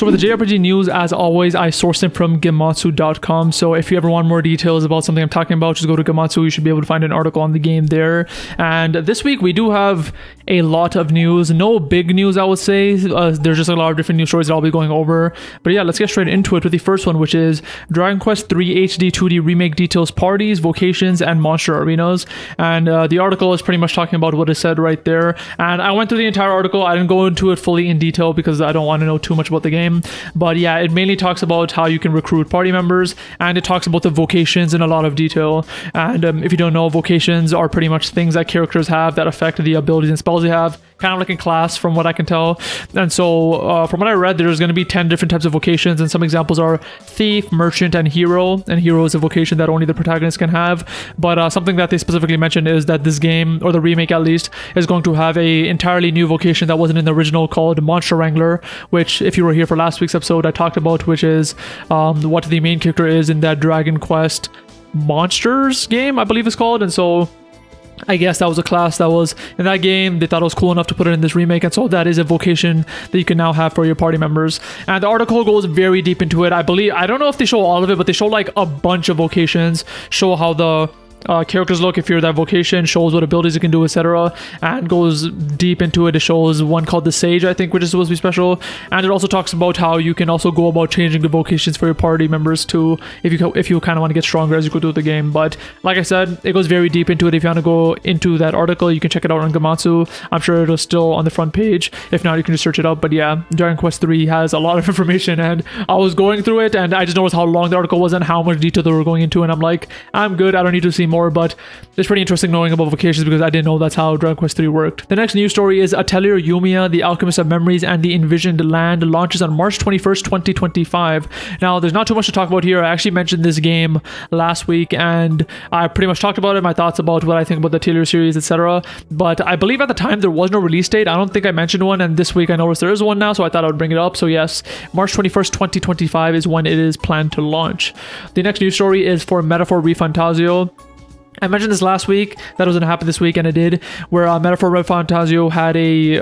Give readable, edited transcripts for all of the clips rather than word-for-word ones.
So with the JRPG news, as always, I sourced it from Gematsu.com. So if you ever want more details about something I'm talking about, just go to Gematsu. You should be able to find an article on the game there. And this week we do have a lot of news. No big news, I would say. There's just a lot of different news stories that I'll be going over. But yeah, let's get straight into it with the first one, which is Dragon Quest 3 HD 2D Remake details parties, vocations, and monster arenas. And the article is pretty much talking about what is said right there. And I went through the entire article. I didn't go into it fully in detail because I don't want to know too much about the game. But yeah, it mainly talks about how you can recruit party members, and it talks about the vocations in a lot of detail. And if you don't know, vocations are pretty much things that characters have that affect the abilities and spells they have, kind of like in class from what I can tell. And so from what I read, there's going to be 10 different types of vocations, and some examples are thief, merchant, and hero. And hero is a vocation that only the protagonist can have. But something that they specifically mentioned is that this game, or the remake at least, is going to have a entirely new vocation that wasn't in the original, called Monster Wrangler, which if you were here for last week's episode, I talked about, which is what the main character is in that Dragon Quest Monsters game, I believe it's called. And so I guess that was a class that was in that game. They thought it was cool enough to put it in this remake, and so that is a vocation that you can now have for your party members. And the article goes very deep into it. I don't know if they show all of it, but they show like a bunch of vocations, show how the characters look if you're that vocation, shows what abilities you can do, etc., and goes deep into it. It shows one called the Sage, I think, which is supposed to be special, and it also talks about how you can also go about changing the vocations for your party members too, if you kind of want to get stronger as you go through the game. But like I said, it goes very deep into it. If you want to go into that article, you can check it out on Gematsu. I'm sure it'll still on the front page. If not, you can just search it up. But yeah, Dragon Quest 3 has a lot of information, and I was going through it, and I just noticed how long the article was and how much detail they were going into, and I'm like, I'm good, I don't need to see more. But it's pretty interesting knowing about vocations, because I didn't know that's how Dragon Quest 3 worked. The next news story is Atelier Yumiya, the Alchemist of Memories and the Envisioned Land, launches on March 21st, 2025. Now, there's not too much to talk about here. I actually mentioned this game last week, and I pretty much talked about it, my thoughts about what I think about the Atelier series, etc. But I believe at the time there was no release date. I don't think I mentioned one, and this week I noticed there is one now, so I thought I would bring it up. So yes, March 21st, 2025 is when it is planned to launch. The next news story is for Metaphor ReFantazio. I mentioned this last week that it was going to happen this week, and it did, where Metaphor ReFantazio had a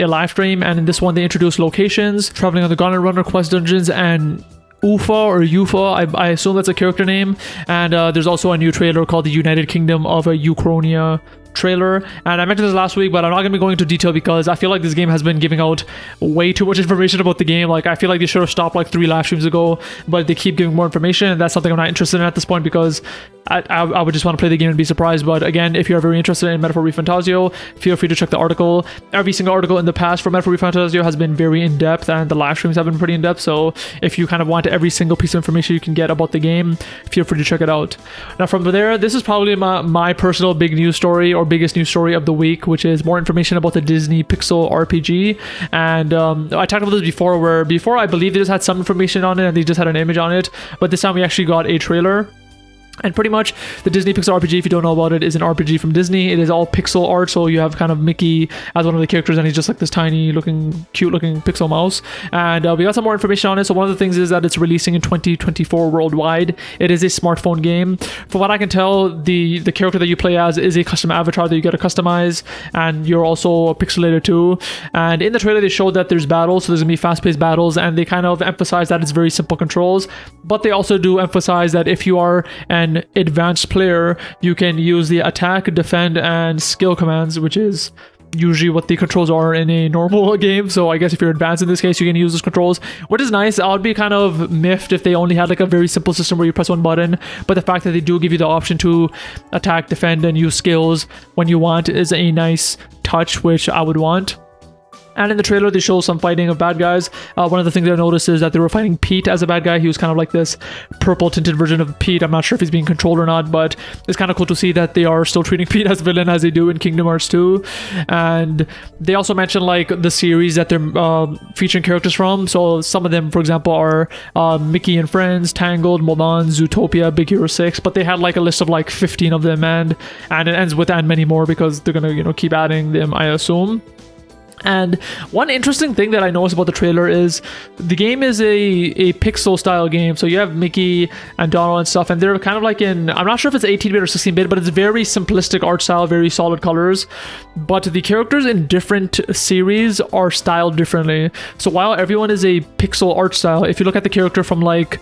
live stream, and in this one they introduced locations, traveling on the Gauntlet Runner quest dungeons, and Ufa, I assume that's a character name, and there's also a new trailer called the United Kingdom of Uchronia trailer. And I mentioned this last week, but I'm not going to be going into detail because I feel like this game has been giving out way too much information about the game. Like, I feel like they should have stopped like 3 live streams ago, but they keep giving more information, and that's something I'm not interested in at this point, because I would just want to play the game and be surprised. But again, if you're very interested in Metaphor ReFantazio, feel free to check the article. Every single article in the past for Metaphor ReFantazio has been very in-depth, and the live streams have been pretty in-depth. So if you kind of want every single piece of information you can get about the game, feel free to check it out. Now from there, this is probably my personal big news story, or biggest news story of the week, which is more information about the Disney Pixel RPG. And I talked about this before, where before I believe they just had some information on it and they just had an image on it, but this time we actually got a trailer. And pretty much the Disney Pixel RPG, if you don't know about it, is an RPG from Disney. It is all pixel art, so you have kind of Mickey as one of the characters, and he's just like this tiny looking, cute looking pixel mouse. And we got some more information on it. So one of the things is that it's releasing in 2024 worldwide. It is a smartphone game. From what I can tell, the character that you play as is a custom avatar that you get to customize, and you're also pixelated too. And in the trailer, they showed that there's battles, so there's gonna be fast-paced battles, and they kind of emphasize that it's very simple controls. But they also do emphasize that if you are an advanced player, you can use the attack, defend, and skill commands, which is usually what the controls are in a normal game. So I guess if you're advanced in this case, you can use those controls, which is nice. I would be kind of miffed if they only had like a very simple system where you press one button, but the fact that they do give you the option to attack, defend, and use skills when you want is a nice touch, which I would want. And in the trailer, they show some fighting of bad guys. One of the things I noticed is that they were fighting Pete as a bad guy. He was kind of like this purple tinted version of Pete. I'm not sure if he's being controlled or not, but it's kind of cool to see that they are still treating Pete as a villain as they do in Kingdom Hearts 2. And they also mentioned like the series that they're featuring characters from. So some of them, for example, are Mickey and Friends, Tangled, Mulan, Zootopia, Big Hero 6. But they had like a list of like 15 of them, and it ends with and many more, because they're gonna keep adding them, I assume. And one interesting thing that I noticed about the trailer is the game is a pixel style game. So you have Mickey and Donald and stuff, and they're kind of like in, I'm not sure if it's 18-bit or 16-bit, but it's very simplistic art style, very solid colors. But the characters in different series are styled differently. So while everyone is a pixel art style, if you look at the character from like,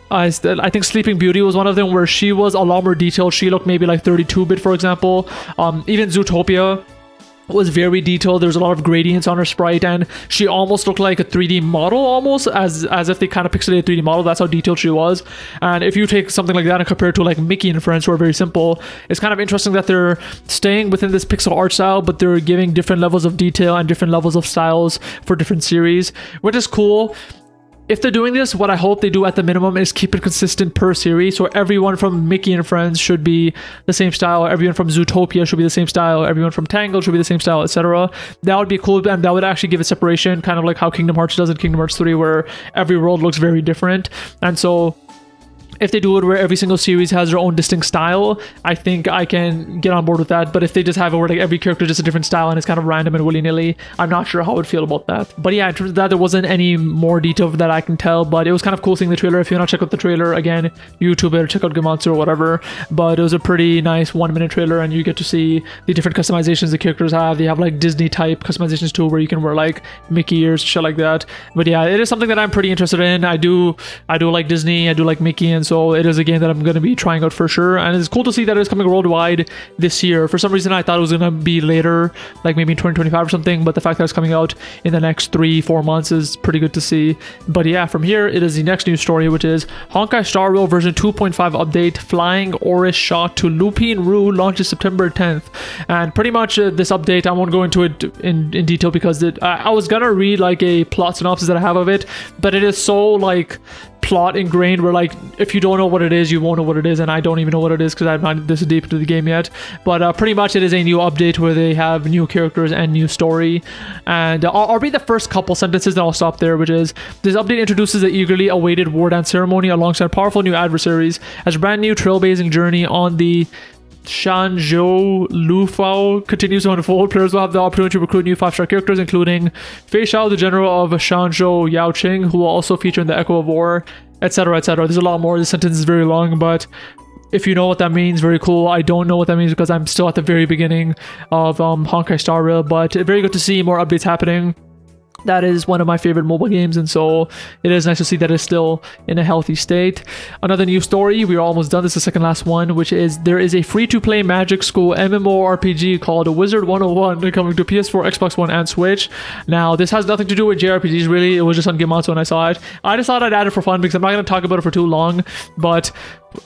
I think Sleeping Beauty was one of them, where she was a lot more detailed. She looked maybe like 32-bit, for example. Even Zootopia was very detailed. There was a lot of gradients on her sprite, and she almost looked like a 3D model, almost as if they kind of pixelated a 3D model. That's how detailed she was. And if you take something like that and compare it to like Mickey and Friends, who are very simple, it's kind of interesting that they're staying within this pixel art style, but they're giving different levels of detail and different levels of styles for different series, which is cool. If they're doing this, what I hope they do at the minimum is keep it consistent per series. So everyone from Mickey and Friends should be the same style. Everyone from Zootopia should be the same style. Everyone from Tangled should be the same style, etc. That would be cool, and that would actually give it separation, kind of like how Kingdom Hearts does in Kingdom Hearts 3, where every world looks very different. And so if they do it where every single series has their own distinct style, I think I can get on board with that. But if they just have it where like every character is just a different style and it's kind of random and willy-nilly, I'm not sure how I would feel about that. But yeah, in terms of that, there wasn't any more detail that I can tell, but it was kind of cool seeing the trailer. If you want to check out the trailer, again, YouTube it or check out Gematsu or whatever. But it was a pretty nice 1-minute trailer, and you get to see the different customizations the characters have. They have like Disney type customizations too, where you can wear like Mickey ears, shit like that. But yeah, it is something that I'm pretty interested in. I do like Disney, I do like Mickey, and so it is a game that I'm going to be trying out for sure. And it's cool to see that it's coming worldwide this year. For some reason, I thought it was going to be later, like maybe in 2025 or something, but the fact that it's coming out in the next 3-4 months is pretty good to see. But yeah, from here, it is the next news story, which is Honkai Star Rail version 2.5 update, Flying Oris Shot to Lupin Rue launches September 10th. And pretty much this update, I won't go into it in detail because I was going to read like a plot synopsis that I have of it, but it is so like plot ingrained where like if you don't know what it is, you won't know what it is, and I don't even know what it is because I'm not this deep into the game yet. But pretty much it is a new update where they have new characters and new story. And I'll read the first couple sentences and I'll stop there, which is: this update introduces the eagerly awaited war dance ceremony alongside powerful new adversaries as a brand new trailblazing journey on the Shanzhou Lufao continues to unfold. Players will have the opportunity to recruit new 5-star characters, including Fei Xiao, the general of Shanzhou Yaoqing, who will also feature in the Echo of War, etc., etc. There's a lot more. This sentence is very long, but if you know what that means, very cool. I don't know what that means because I'm still at the very beginning of Honkai Star Rail, but very good to see more updates happening. That is one of my favorite mobile games, and so it is nice to see that it's still in a healthy state. Another news story, we are almost done. This is the second last one, which is there is a free-to-play Magic School MMORPG called Wizard 101 coming to PS4, Xbox One, and Switch. Now, this has nothing to do with JRPGs, really. It was just on Gematsu when I saw it. I just thought I'd add it for fun because I'm not going to talk about it for too long, but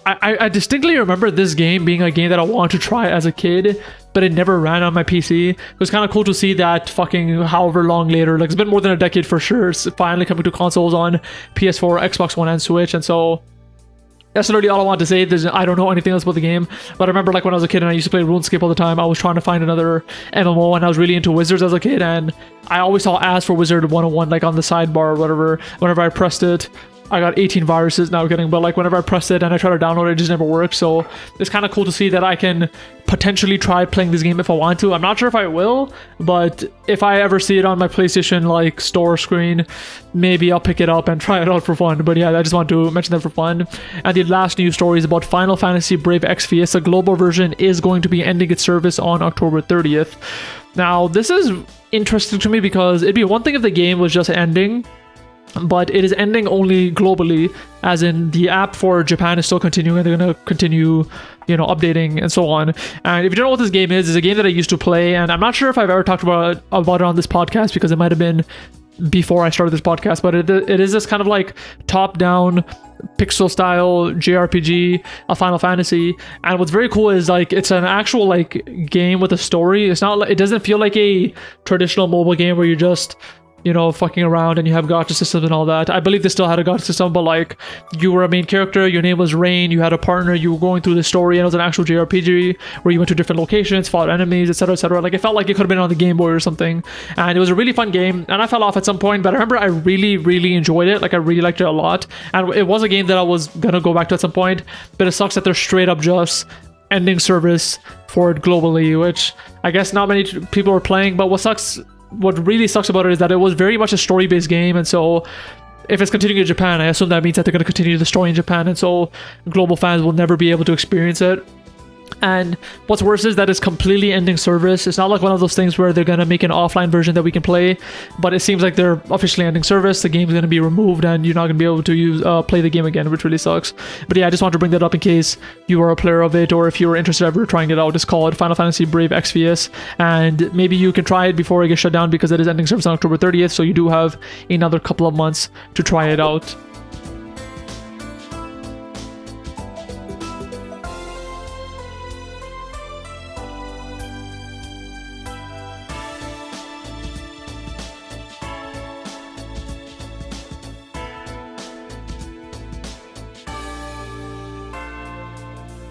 I distinctly remember this game being a game that I wanted to try as a kid, but it never ran on my PC. It was kind of cool to see that fucking however long later, like it's been more than a decade for sure, it's finally coming to consoles on PS4, Xbox One, and Switch. And so that's literally all I want to say. I don't know anything else about the game, but I remember like when I was a kid and I used to play RuneScape all the time, I was trying to find another MMO, and I was really into Wizards as a kid, and I always saw ads for Wizard 101 like on the sidebar or whatever. Whenever I pressed it, I got 18 viruses, now kidding, but like whenever I press it and I try to download it, it just never works. So it's kind of cool to see that I can potentially try playing this game if I want to. I'm not sure if I will, but if I ever see it on my PlayStation like store screen, maybe I'll pick it up and try it out for fun. But yeah, I just want to mention that for fun. And the last news story is about Final Fantasy Brave Exvius. The global version is going to be ending its service on October 30th. Now, this is interesting to me because it'd be one thing if the game was just ending, but it is ending only globally, as in the app for Japan is still continuing, and they're going to continue, updating and so on. And if you don't know what this game is, it's a game that I used to play, and I'm not sure if I've ever talked about it on this podcast because it might have been before I started this podcast, but it is this kind of like top-down pixel style JRPG of Final Fantasy. And what's very cool is like it's an actual like game with a story. It's not like, it doesn't feel like a traditional mobile game where you're just fucking around and you have gacha systems and all that. I believe they still had a gacha system, but like you were a main character, your name was Rain, you had a partner, you were going through the story, and it was an actual JRPG where you went to different locations, fought enemies, etc., etc. Like it felt like it could have been on the Game Boy or something, and it was a really fun game. And I fell off at some point, but I remember I really, really enjoyed it. Like I really liked it a lot, and it was a game that I was gonna go back to at some point. But it sucks that they're straight up just ending service for it globally, which I guess not many people are playing. But what sucks what really sucks about it is that it was very much a story-based game, and so if it's continuing in Japan, I assume that means that they're going to continue the story in Japan, and so global fans will never be able to experience it. And what's worse is that it's completely ending service. It's not like one of those things where they're going to make an offline version that we can play, but it seems like they're officially ending service. The game's going to be removed and you're not going to be able to play the game again, which really sucks. But yeah, I just wanted to bring that up in case you are a player of it, or if you were interested ever trying it out. It's called Final Fantasy Brave Exvius, and maybe you can try it before it gets shut down because it is ending service on October 30th, so you do have another couple of months to try it out.